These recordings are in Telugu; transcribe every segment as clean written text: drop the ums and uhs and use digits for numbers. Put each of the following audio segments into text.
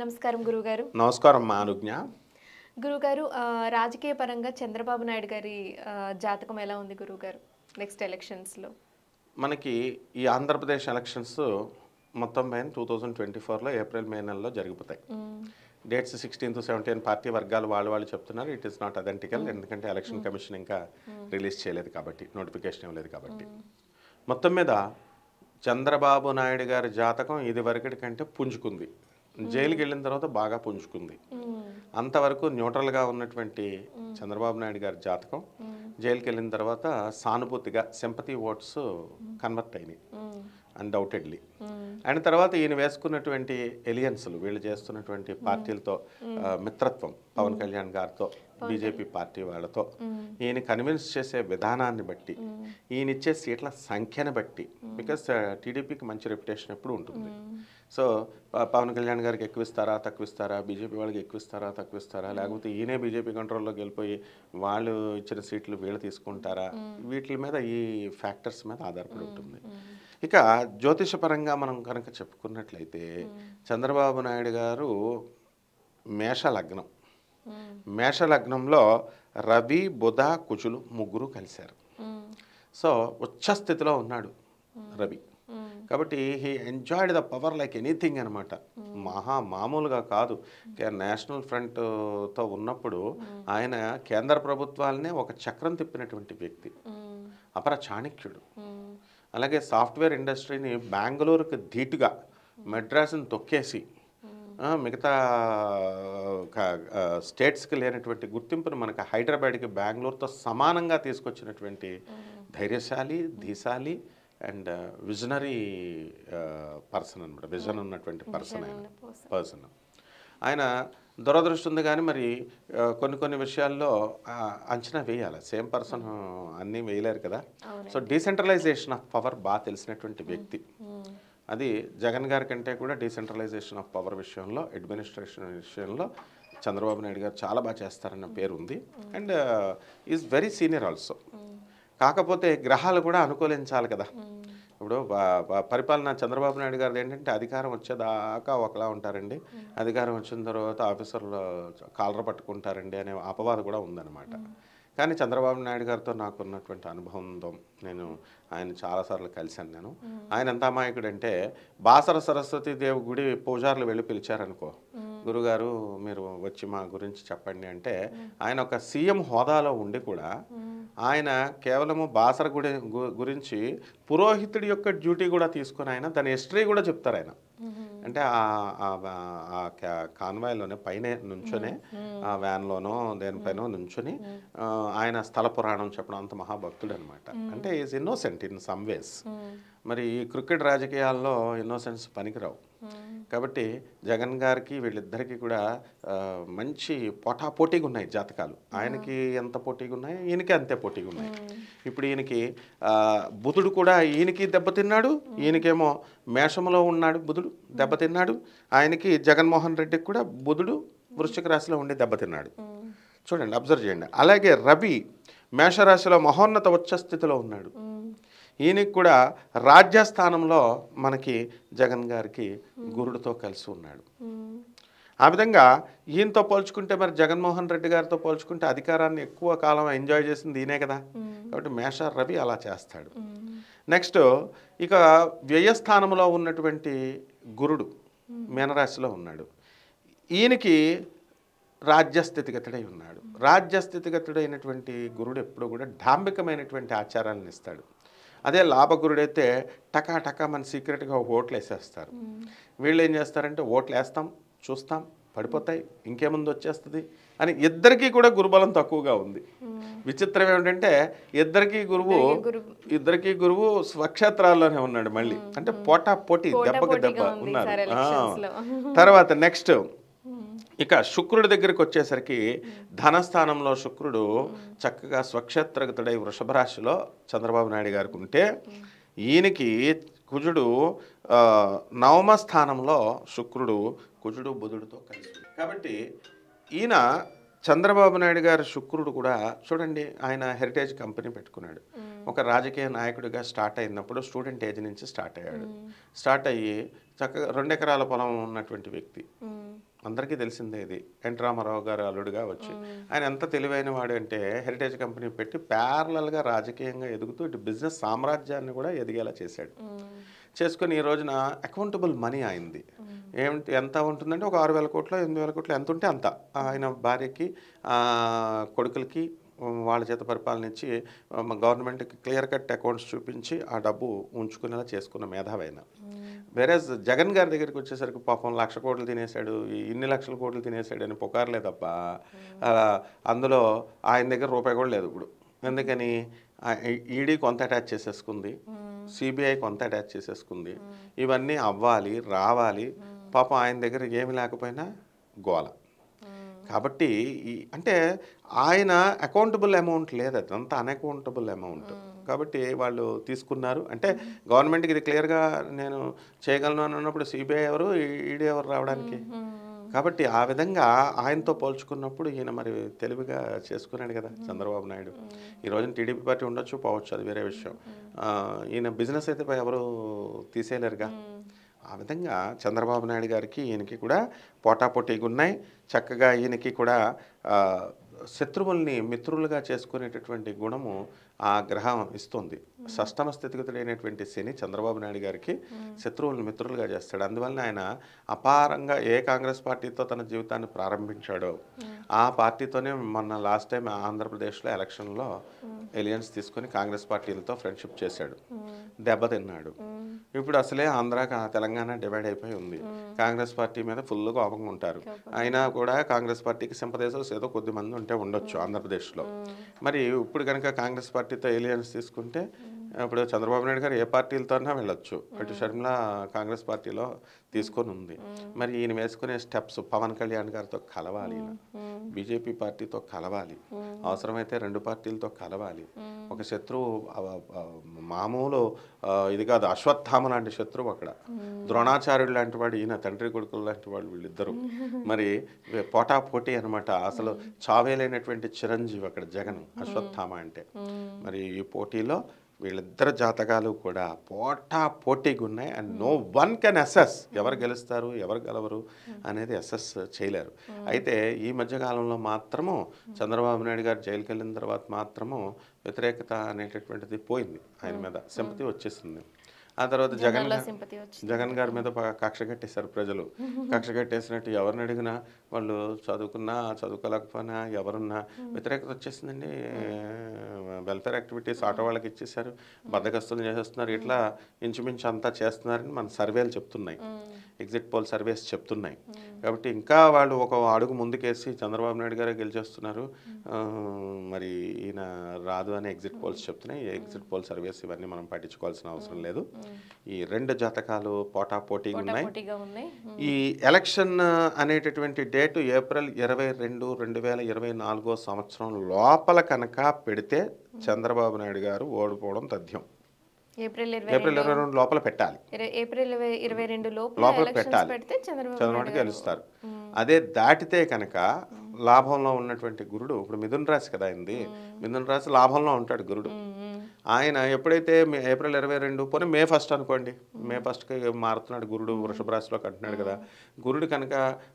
నమస్కారం గురుగారు. నమస్కారం మా అనుజ్ఞ. గురుగారు రాజకీయ పరంగా చంద్రబాబు నాయుడు గారి జాతకం ఎలా ఉంది గురుగారు నెక్స్ట్ ఎలక్షన్స్లో? మనకి ఈ ఆంధ్రప్రదేశ్ ఎలక్షన్స్ మొత్తం పైన 2024లో ఏప్రిల్ మే నెలలో జరిగిపోతాయి. డేట్స్ 16 to 17 పార్టీ వర్గాలు వాళ్ళు చెప్తున్నారు. ఇట్ ఈస్ నాట్ అథెంటికల్, ఎందుకంటే ఎలక్షన్ కమిషన్ ఇంకా రిలీజ్ చేయలేదు కాబట్టి, నోటిఫికేషన్ ఇవ్వలేదు కాబట్టి. మొత్తం మీద చంద్రబాబు నాయుడు గారి జాతకం ఇది వరకటి కంటే పుంజుకుంది. జైలుకి వెళ్ళిన తర్వాత బాగా పుంజుకుంది. అంతవరకు న్యూట్రల్గా ఉన్నటువంటి చంద్రబాబు నాయుడు గారి జాతకం జైలుకి వెళ్ళిన తర్వాత సానుభూతిగా సింపతి ఓట్స్ కన్వర్ట్ అయినాయి అన్డౌటెడ్లీ. అండ్ తర్వాత ఈయన వేసుకున్నటువంటి ఎలియన్స్లు, వీళ్ళు చేస్తున్నటువంటి పార్టీలతో మిత్రత్వం, పవన్ కళ్యాణ్ గారితో, బీజేపీ పార్టీ వాళ్ళతో ఈయన కన్విన్స్ చేసే విధానాన్ని బట్టి, ఈయన ఇచ్చే సీట్ల సంఖ్యను బట్టి, బికాస్ టీడీపీకి మంచి రెప్యుటేషన్ ఎప్పుడు ఉంటుంది. సో పవన్ కళ్యాణ్ గారికి ఎక్కువిస్తారా తక్కువిస్తారా, బీజేపీ వాళ్ళకి ఎక్కువిస్తారా తక్కువిస్తారా, లేకపోతే ఈయనే బీజేపీ కంట్రోల్లోకి వెళ్ళిపోయి వాళ్ళు ఇచ్చిన సీట్లు వీళ్ళు తీసుకుంటారా, వీటి మీద ఈ ఫ్యాక్టర్స్ మీద ఆధారపడి ఉంటుంది. ఇక జ్యోతిషపరంగా మనం కనుక చెప్పుకున్నట్లయితే చంద్రబాబు నాయుడు గారు మేషలగ్నం, మేషలగ్నంలో రవి బుధ కుజులు ముగ్గురు కలిశారు. సో ఉచ్చ స్థితిలో ఉన్నాడు రవి. కాబట్టి he enjoyed the power like anything అనమాట. మామూలుగా కాదు. నేషనల్ ఫ్రంట్తో ఉన్నప్పుడు ఆయన కేంద్ర ప్రభుత్వాలనే ఒక చక్రం తిప్పినటువంటి వ్యక్తి, అపర చాణక్యుడు. అలాగే సాఫ్ట్వేర్ ఇండస్ట్రీని బెంగళూరుకి ధీటుగా మెడ్రాస్ని తొక్కేసి మిగతా స్టేట్స్కి లేనటువంటి గుర్తింపును మనకు హైదరాబాద్కి బెంగళూరుతో సమానంగా తీసుకొచ్చినటువంటి ధైర్యశాలి, ధీశాలి అండ్ విజనరీ పర్సన్ అనమాట. విజన్ ఉన్నటువంటి పర్సన్ ఆయన. దురదృష్టి ఉంది కానీ మరి కొన్ని విషయాల్లో అంచనా వేయాలి. సేమ్ పర్సన్ అన్నీ వేయలేరు కదా. సో డీసెంట్రలైజేషన్ ఆఫ్ పవర్ బాగా తెలిసినటువంటి వ్యక్తి. అది జగన్ గారి కంటే కూడా డీసెంట్రలైజేషన్ ఆఫ్ పవర్ విషయంలో, అడ్మినిస్ట్రేషన్ విషయంలో చంద్రబాబు నాయుడు గారు చాలా బాగా చేస్తారన్న పేరు ఉంది. And is very senior also. కాకపోతే గ్రహాలు కూడా అనుకూలించాలి కదా. ఇప్పుడు పరిపాలన చంద్రబాబు నాయుడు గారిది ఏంటంటే అధికారం వచ్చేదాకా ఒకలా ఉంటారండి, అధికారం వచ్చిన తర్వాత ఆఫీసర్లు కాలర పట్టుకుంటారండి అనే అపవాదం కూడా ఉందన్నమాట. కానీ చంద్రబాబు నాయుడు గారితో నాకు ఉన్నటువంటి అనుబంధం, నేను ఆయన చాలాసార్లు కలిశాను. నేను ఆయన ఎంత అమాయకుడు అంటే, బాసర సరస్వతి దేవి గుడి పూజారులు వెళ్ళి పిలిచారనుకో, గురుగారు మీరు వచ్చి మా గురించి చెప్పండి అంటే, ఆయన ఒక సీఎం హోదాలో ఉండి కూడా ఆయన కేవలము బాసర గుడి గురించి పురోహితుడి యొక్క డ్యూటీ కూడా తీసుకుని ఆయన దాని హిస్టరీ కూడా చెప్తారు ఆయన. అంటే కాన్వాయ్లోనే పైన నుంచొని, ఆ వ్యాన్లోనో దేనిపైనో నుంచొని ఆయన స్థల పురాణం చెప్పడం, అంత మహాభక్తుడు అనమాట. అంటే is innocent in some ways. మరి ఈ క్రికెట్ రాజకీయాల్లో ఇన్నోసెన్స్ పనికిరావు. కాబట్టి జగన్ గారికి వీళ్ళిద్దరికీ కూడా మంచి పోటాపోటీగా ఉన్నాయి జాతకాలు. ఆయనకి ఎంత పోటీగా ఉన్నాయి, ఈయనకి అంతే పోటీగా ఉన్నాయి. ఇప్పుడు ఈయనకి బుధుడు కూడా ఈయనకి దెబ్బతిన్నాడు, ఈయనకేమో మేషంలో ఉన్నాడు బుధుడు దెబ్బతిన్నాడు. ఆయనకి జగన్మోహన్ రెడ్డికి కూడా బుధుడు వృశ్చిక రాశిలో ఉండి దెబ్బతిన్నాడు. చూడండి, అబ్జర్వ్ చేయండి. అలాగే రవి మేషరాశిలో మహోన్నత ఉచ్చస్థితిలో ఉన్నాడు. ఈయనకి కూడా రాజ్యస్థానంలో మనకి జగన్ గారికి గురుడితో కలిసి ఉన్నాడు. ఆ విధంగా ఈయనతో పోల్చుకుంటే, మరి జగన్మోహన్ రెడ్డి గారితో పోల్చుకుంటే అధికారాన్ని ఎక్కువ కాలం ఎంజాయ్ చేసింది ఈయనే కదా. కాబట్టి మేష రవి అలా చేస్తాడు. నెక్స్ట్ ఇక వ్యయస్థానంలో ఉన్నటువంటి గురుడు మీనరాశిలో ఉన్నాడు. ఈయనకి రాజ్యస్థితిగతుడై ఉన్నాడు. రాజ్యస్థితిగతుడైనటువంటి గురుడు ఎప్పుడు కూడా డాంబికమైనటువంటి ఆచారాలను ఇస్తాడు. అదే లాభగురుడైతే టకా మన సీక్రెట్గా ఓట్లు వేసేస్తారు. వీళ్ళు ఏం చేస్తారంటే, ఓట్లు వేస్తాం, చూస్తాం, పడిపోతాయి, ఇంకేముందు వచ్చేస్తుంది అని. ఇద్దరికీ కూడా గురుబలం తక్కువగా ఉంది. విచిత్రం ఏమిటంటే ఇద్దరికీ గురువు స్వక్షేత్రాల్లోనే ఉన్నాడు మళ్ళీ. అంటే పోటీ దెబ్బకి దెబ్బ ఉన్నారు. తర్వాత నెక్స్ట్ ఇక శుక్రుడి దగ్గరికి వచ్చేసరికి ధనస్థానంలో శుక్రుడు చక్కగా స్వక్షేత్రగతుడై వృషభ రాశిలో చంద్రబాబు నాయుడు గారికి ఉంటే, ఈయనకి కుజుడు నవమ స్థానంలో శుక్రుడు కుజుడు బుధుడితో కలిసి. కాబట్టి ఈయన చంద్రబాబు నాయుడు గారి శుక్రుడు కూడా చూడండి, ఆయన హెరిటేజ్ కంపెనీ పెట్టుకున్నాడు. ఒక రాజకీయ నాయకుడిగా స్టార్ట్ అయినప్పుడు స్టూడెంట్ ఏజ్ నుంచి స్టార్ట్ అయ్యాడు. స్టార్ట్ అయ్యి చక్కగా 2 ఎకరాల పొలం ఉన్నటువంటి వ్యక్తి. అందరికీ తెలిసిందే ఇది. ఎన్టీ రామారావు గారు అల్లుడుగా వచ్చి ఆయన ఎంత తెలివైన వాడు అంటే హెరిటేజ్ కంపెనీ పెట్టి ప్యారలల్గా రాజకీయంగా ఎదుగుతూ ఇటు బిజినెస్ సామ్రాజ్యాన్ని కూడా ఎదిగేలా చేశాడు. చేసుకొని ఈ రోజున అకౌంటబుల్ మనీ అయింది. ఏమిటి ఎంత ఉంటుందంటే ఒక 6,000 కోట్లు 8,000 కోట్లు ఎంత ఉంటే అంత ఆయన భార్యకి కొడుకులకి వాళ్ళ చేత పరిపాలన ఇచ్చి గవర్నమెంట్కి క్లియర్ కట్ అకౌంట్స్ చూపించి ఆ డబ్బు ఉంచుకునేలా చేసుకున్న మేధావైన. వేరే జగన్ గారి దగ్గరికి వచ్చేసరికి పాపం 1,00,000 కోట్లు తినేశాడు, ఇన్ని లక్షల కోట్లు తినేశాడు అని పుకార్లే తప్ప అందులో ఆయన దగ్గర రూపాయి కూడా లేదు ఇప్పుడు. ఎందుకని ఈడీ కొంత అటాచ్ చేసేసుకుంది, సిబిఐ కొంత అటాచ్ చేసేసుకుంది. ఇవన్నీ అవ్వాలి రావాలి, పాపం ఆయన దగ్గర ఏమి లేకపోయినా గోల. కాబట్టి అంటే ఆయన అకౌంటబుల్ అమౌంట్ లేదు, అదంతా అన్అకౌంటబుల్ అమౌంట్. కాబట్టి వాళ్ళు తీసుకున్నారు అంటే గవర్నమెంట్కి ఇది క్లియర్గా నేను చేయగలను అని అన్నప్పుడు సిబిఐ ఎవరు ఈడీ ఎవరు రావడానికి. కాబట్టి ఆ విధంగా ఆయనతో పోల్చుకున్నప్పుడు ఈయన మరి తెలివిగా చేసుకున్నాడు కదా చంద్రబాబు నాయుడు. ఈ రోజున టీడీపీ పార్టీ ఉండొచ్చు పోవచ్చు, అది వేరే విషయం. ఈయన బిజినెస్ అయితే ఎవరు తీసేయలేరుగా. ఆ విధంగా చంద్రబాబు నాయుడు గారికి ఈయనకి కూడా పోటాపోటీగా ఉన్నాయి. చక్కగా ఈయనకి కూడా శత్రువుల్ని మిత్రులుగా చేసుకునేటటువంటి గుణము ఆ గ్రహం ఇస్తుంది. షష్టమ స్థితిగతుడైనటువంటి శని చంద్రబాబు నాయుడు గారికి శత్రువులను మిత్రులుగా చేస్తాడు. అందువల్ల ఆయన అపారంగా ఏ కాంగ్రెస్ పార్టీతో తన జీవితాన్ని ప్రారంభించాడో ఆ పార్టీతోనే మొన్న లాస్ట్ టైం ఆంధ్రప్రదేశ్లో ఎలక్షన్లో ఎలియన్స్ తీసుకొని కాంగ్రెస్ పార్టీలతో ఫ్రెండ్షిప్ చేశాడు, దెబ్బతిన్నాడు. ఇప్పుడు అసలే ఆంధ్ర తెలంగాణ డివైడ్ అయిపోయి ఉంది. కాంగ్రెస్ పార్టీ మీద ఫుల్ కోపంగా ఉంటారు. అయినా కూడా కాంగ్రెస్ పార్టీకి సింపథైజర్స్ ఏదో కొద్ది మంది ఉంటే ఉండొచ్చు ఆంధ్రప్రదేశ్లో. మరి ఇప్పుడు కనుక కాంగ్రెస్ పార్టీతో ఎలియన్స్ తీసుకుంటే ఇప్పుడు చంద్రబాబు నాయుడు గారు ఏ పార్టీలతోనా వెళ్ళొచ్చు. అటు షర్మిల కాంగ్రెస్ పార్టీలో తీసుకొని ఉంది. మరి ఈయన వేసుకునే స్టెప్స్ పవన్ కళ్యాణ్ గారితో కలవాలి, బీజేపీ పార్టీతో కలవాలి, అవసరమైతే 2 పార్టీలతో కలవాలి. ఒక శత్రువు మామూలు ఇది కాదు, అశ్వత్థామ లాంటి శత్రువు అక్కడ, ద్రోణాచార్యుడు లాంటి వాడు ఈయన, తండ్రి కొడుకులు లాంటి వాళ్ళు వీళ్ళిద్దరూ. మరి పోటాపోటీ అనమాట. అసలు చావేలైనటువంటి చిరంజీవి అక్కడ జగన్, అశ్వత్థామ అంటే. మరి ఈ పోటీలో వీళ్ళిద్దరు జాతకాలు కూడా పోటీగా ఉన్నాయి. And no one can assess ఎవరు గెలుస్తారు ఎవరు గెలవరు అనేది అసెస్ చేయలేరు. అయితే ఈ మధ్యకాలంలో మాత్రము చంద్రబాబు నాయుడు గారు జైలుకి వెళ్ళిన తర్వాత మాత్రము వ్యతిరేకత అనేటటువంటిది పోయింది, ఆయన మీద సింపతి వచ్చేసింది. ఆ తర్వాత జగన్ గారి మీద కక్ష కట్టేశారు ప్రజలు. కక్ష కట్టేసినట్టు ఎవరిని అడిగినా వాళ్ళు చదువుకున్నా చదువుకోలేకపోయినా ఎవరున్నా వ్యతిరేకత వచ్చేసిందండి. వెల్ఫేర్ యాక్టివిటీస్ ఆటో వాళ్ళకి ఇచ్చేసారు, బద్దకస్తులు చేసేస్తున్నారు, ఇట్లా ఇంచుమించు అంతా చేస్తున్నారని మన సర్వేలు చెప్తున్నాయి, ఎగ్జిట్ పోల్ సర్వేస్ చెప్తున్నాయి. కాబట్టి ఇంకా వాళ్ళు ఒక అడుగు ముందుకేసి చంద్రబాబు నాయుడు గారే గెలిచేస్తున్నారు, మరి ఈయన రాదు అని ఎగ్జిట్ పోల్స్ చెప్తున్నాయి. ఎగ్జిట్ పోల్ సర్వేస్ ఇవన్నీ మనం పట్టించుకోవాల్సిన అవసరం లేదు. ఈ 2 జాతకాలు పోటాపోటీగా ఉన్నాయి. ఈ ఎలక్షన్ అనేటటువంటి డేటు ఏప్రిల్ 22, 2024 సంవత్సరం లోపల కనుక పెడితే చంద్రబాబు నాయుడు గారు ఓడిపోవడం తథ్యం. ఏప్రిల్ 22 లోపల పెట్టాలి, ఏప్రిల్ 22 లోపల పెట్టాలి, చంద్రబాబు గెలుస్తారు. అదే దాటితే కనుక లాభంలో ఉన్నటువంటి గురుడు, ఇప్పుడు మిథున రాశి కదా అయింది, మిథున రాశి లాభంలో ఉంటాడు గురుడు. ఆయన ఎప్పుడైతే ఏప్రిల్ 22 పోనీ మే 1 అనుకోండి, మే 1కి మారుతున్నాడు గురుడు, వృషభ రాశిలోకి అంటున్నాడు కదా. గురుడు కనుక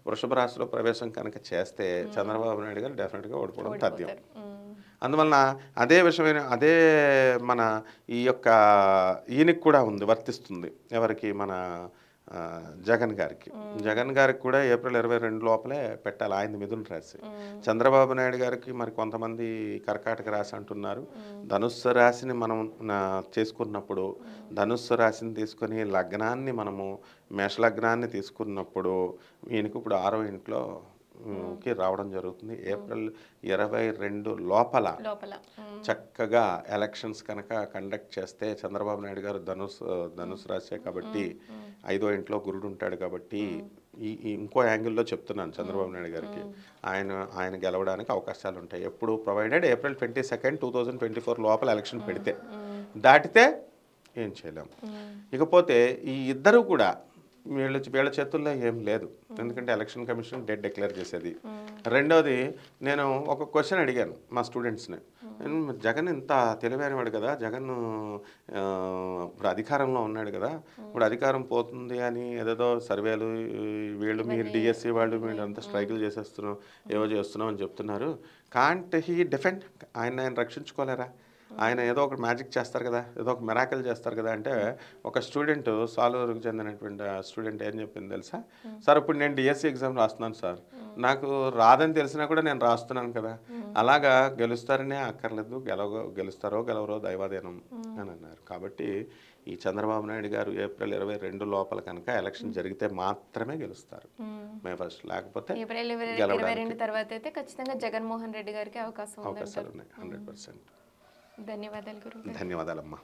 వృషభ రాశిలో ప్రవేశం కనుక చేస్తే చంద్రబాబు నాయుడు గారు డెఫినెట్గా ఓడిపోవడం తథ్యం. అందువలన అదే విషయమైన అదే మన ఈ యొక్క ఈయనకి కూడా ఉంది, వర్తిస్తుంది. ఎవరికి? మన జగన్ గారికి కూడా ఏప్రిల్ 22 లోపలే పెట్టాలి. ఆయన మిథున రాశి. చంద్రబాబు నాయుడు గారికి మరి కొంతమంది కర్కాటక రాశి అంటున్నారు. ధనుస్సు రాశిని మనం చేసుకున్నప్పుడు, ధనుస్సు రాశిని తీసుకొని లగ్నాన్ని మనము మేషలగ్నాన్ని తీసుకున్నప్పుడు ఈయనకు ఇప్పుడు 6వ ఇంట్లోకి రావడం జరుగుతుంది. ఏప్రిల్ 22 లోపల చక్కగా ఎలక్షన్స్ కనుక కండక్ట్ చేస్తే చంద్రబాబు నాయుడు గారు ధనుసు రాశే కాబట్టి 5వ ఇంట్లో గురుడు ఉంటాడు కాబట్టి ఇంకో యాంగిల్లో చెప్తున్నాను చంద్రబాబు నాయుడు గారికి ఆయన గెలవడానికి అవకాశాలు ఉంటాయి. ఎప్పుడు ప్రొవైడెడ్ ఏప్రిల్ 22, 2024 లోపల ఎలక్షన్ పెడితే. దాటితే ఏం చేయలేము. ఇకపోతే ఈ ఇద్దరు కూడా వీళ్ళ చేతుల్లో ఏం లేదు, ఎందుకంటే ఎలక్షన్ కమిషన్ డేట్ డిక్లేర్ చేసేది. రెండోది, నేను ఒక క్వశ్చన్ అడిగాను మా స్టూడెంట్స్ని, జగన్ ఇంత తెలివైనవాడు కదా, జగన్ ఇప్పుడు అధికారంలో ఉన్నాడు కదా, ఇప్పుడు అధికారం పోతుంది అని ఏదేదో సర్వేలు వీళ్ళు మీరు డిఎస్సి వాళ్ళు మీరు అంతా స్ట్రైకులు చేసేస్తున్నాం ఏవో చేస్తున్నాం అని చెప్తున్నారు. కాంట్ హీ డిఫెండ్, ఆయన రక్షించుకోలేరా? ఆయన ఏదో ఒక మ్యాజిక్ చేస్తారు కదా, ఏదో ఒక మెరాకిల్ చేస్తారు కదా. అంటే ఒక స్టూడెంట్, సాలూరుకు చెందినటువంటి స్టూడెంట్ ఏం చెప్పింది తెలుసా? సార్ ఇప్పుడు నేను డిఎస్సి ఎగ్జామ్ రాస్తున్నాను సార్, నాకు రాదని తెలిసినా కూడా నేను రాస్తున్నాను కదా, అలాగా గెలుస్తారనే అక్కర్లేదు, గెలుస్తారో గెలవరో దైవాధీనం అని అన్నారు. కాబట్టి ఈ చంద్రబాబు నాయుడు గారు ఏప్రిల్ 22 లోపల కనుక ఎలక్షన్ జరిగితే మాత్రమే గెలుస్తారు, మే ఫస్ట్. లేకపోతే ఏప్రిల్ 22 తర్వాత అయితే ఖచ్చితంగా జగన్మోహన్ రెడ్డి గారికి అవకాశాలు ఉన్నాయి 100%. ధన్యవాదాలు గురువు. ధన్యవాదాలమ్మా.